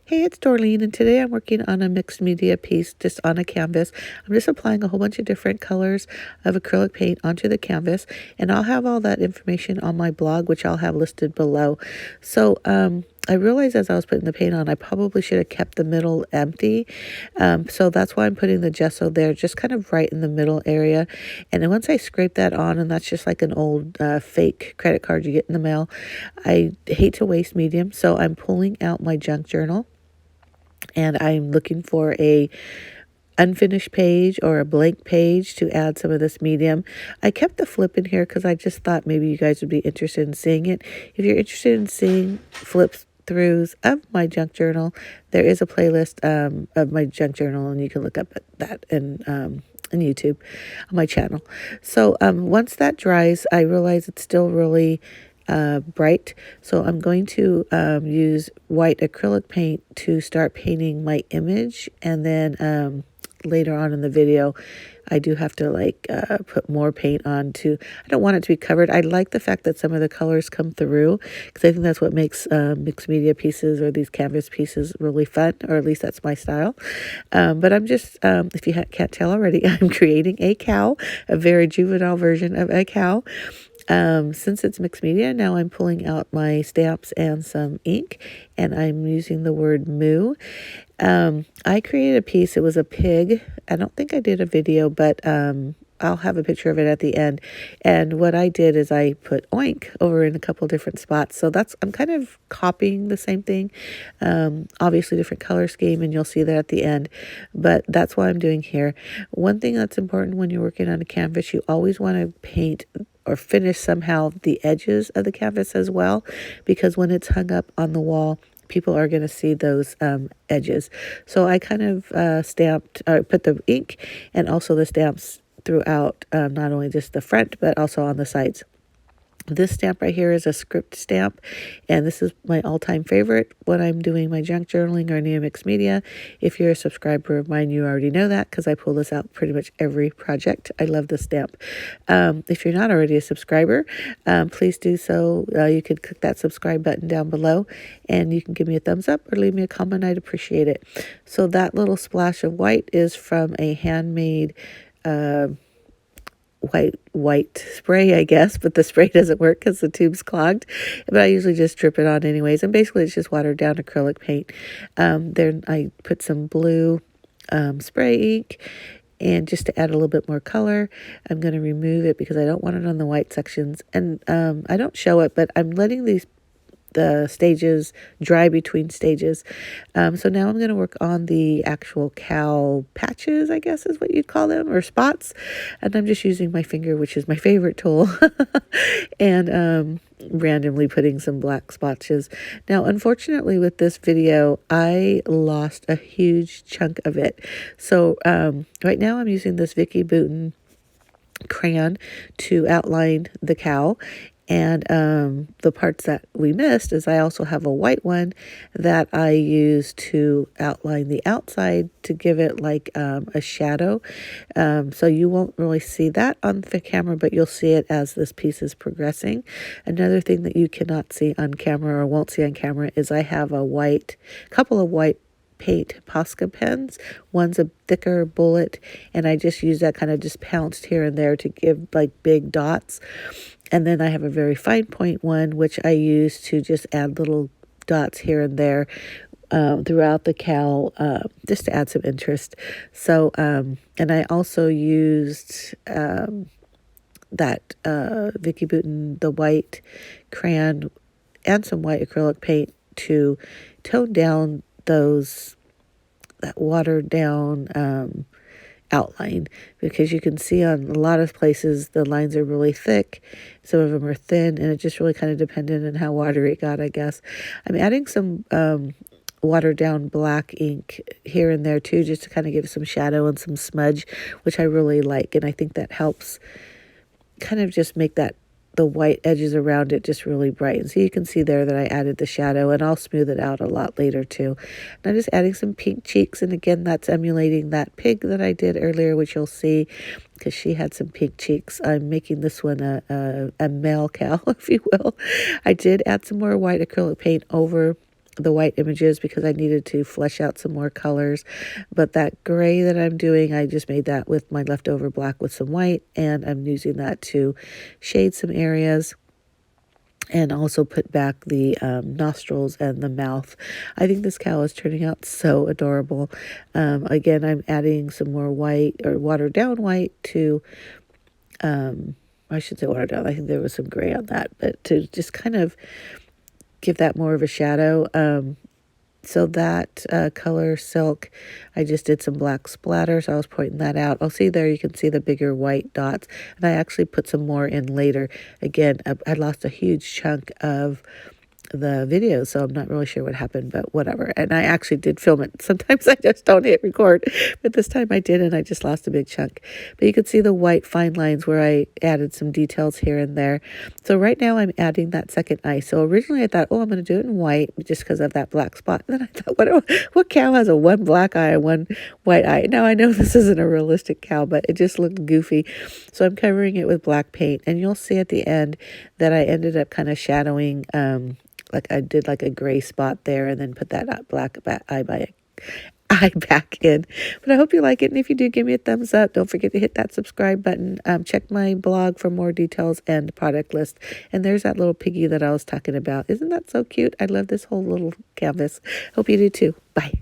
Hey, it's Dorleen, and today I'm working on a mixed media piece just on a canvas. I'm just applying a whole bunch of different colors of acrylic paint onto the canvas, and I'll have all that information on my blog, which I'll have listed below. So, I realized as I was putting the paint on, I probably should have kept the middle empty. So that's why I'm putting the gesso there, just kind of right in the middle area. And then once I scrape that on, and that's just like an old fake credit card you get in the mail, I hate to waste medium, so I'm pulling out my junk journal and I'm looking for a unfinished page or a blank page to add some of this medium. I kept the flip in here because I just thought maybe you guys would be interested in seeing it. If you're interested in seeing flips throughs of my junk journal, there is a playlist of my junk journal, and you can look up at that in YouTube on my channel. So once that dries, I realize it's still really bright, so I'm going to use white acrylic paint to start painting my image, and then later on in the video I do have to put more paint on to, I don't want it to be covered. I like the fact that some of the colors come through because I think that's what makes mixed media pieces or these canvas pieces really fun, or at least that's my style. But I'm just, if you can't tell already, I'm creating a cow, a very juvenile version of a cow. Since it's mixed media, now I'm pulling out my stamps and some ink, and I'm using the word moo. I created a piece. It was a pig. I don't think I did a video, but I'll have a picture of it at the end. And what I did is I put oink over in a couple different spots. So I'm kind of copying the same thing. Obviously different color scheme, and you'll see that at the end. But that's what I'm doing here. One thing that's important when you're working on a canvas, you always want to paint or finish somehow the edges of the canvas as well, because when it's hung up on the wall, people are going to see those edges. So I kind of put the ink and also the stamps throughout, not only just the front, but also on the sides. This stamp right here is a script stamp, and this is my all-time favorite when I'm doing my junk journaling or any mixed media. If you're a subscriber of mine, you already know that because I pull this out pretty much every project. I love this stamp. If you're not already a subscriber, please do so. You can click that subscribe button down below, and you can give me a thumbs up or leave me a comment. I'd appreciate it. So that little splash of white is from a handmade white spray, I guess, but the spray doesn't work because the tube's clogged. But I usually just drip it on anyways, and basically it's just watered down acrylic paint. Then I put some blue spray ink, and just to add a little bit more color, I'm going to remove it because I don't want it on the white sections. And I don't show it, but I'm letting the stages dry between stages. So now I'm going to work on the actual cow patches, I guess is what you'd call them, or spots. And I'm just using my finger, which is my favorite tool, and randomly putting some black splotches. Now, unfortunately, with this video, I lost a huge chunk of it. So right now I'm using this Vicky Bouton crayon to outline the cow. And the parts that we missed is I also have a white one that I use to outline the outside to give it like a shadow. So you won't really see that on the camera, but you'll see it as this piece is progressing. Another thing that you cannot see on camera or won't see on camera is I have couple of white paint Posca pens. One's a thicker bullet, and I just use that kind of just pounced here and there to give like big dots. And then I have a very fine point one, which I use to just add little dots here and there throughout the cow, just to add some interest. So, and I also used that Vicky Bouton, the white crayon, and some white acrylic paint to tone down that watered down outline, because you can see on a lot of places the lines are really thick, some of them are thin, and it just really kind of depended on how watery it got, I guess. I'm adding some watered down black ink here and there too, just to kind of give some shadow and some smudge, which I really like, and I think that helps kind of just make the white edges around it just really bright. So you can see there that I added the shadow, and I'll smooth it out a lot later too. And I'm just adding some pink cheeks, and again, that's emulating that pig that I did earlier, which you'll see because she had some pink cheeks. I'm making this one a male cow, if you will. I did add some more white acrylic paint over the white images because I needed to flesh out some more colors. But that gray that I'm doing, I just made that with my leftover black with some white, and I'm using that to shade some areas and also put back the nostrils and the mouth. I think this cow is turning out so adorable. Again, I'm adding some more white or watered down white to, I should say watered down. I think there was some gray on that, but to just kind of give that more of a shadow. So that color silk, I just did some black splatters. I was pointing that out. I'll see there, you can see the bigger white dots. And I actually put some more in later. Again, I lost a huge chunk of the video, so I'm not really sure what happened, but whatever. And I actually did film it. Sometimes I just don't hit record, but this time I did, and I just lost a big chunk. But you can see the white fine lines where I added some details here and there. So right now I'm adding that second eye. So originally I thought, oh, I'm going to do it in white just because of that black spot. And then I thought, what cow has a one black eye and one white eye? Now I know this isn't a realistic cow, but it just looked goofy. So I'm covering it with black paint, and you'll see at the end that I ended up kind of shadowing, like I did like a gray spot there, and then put that black eye back in. But I hope you like it, and if you do, give me a thumbs up. Don't forget to hit that subscribe button. Check my blog for more details and product list. And there's that little piggy that I was talking about. Isn't that so cute? I love this whole little canvas. Hope you do too. Bye.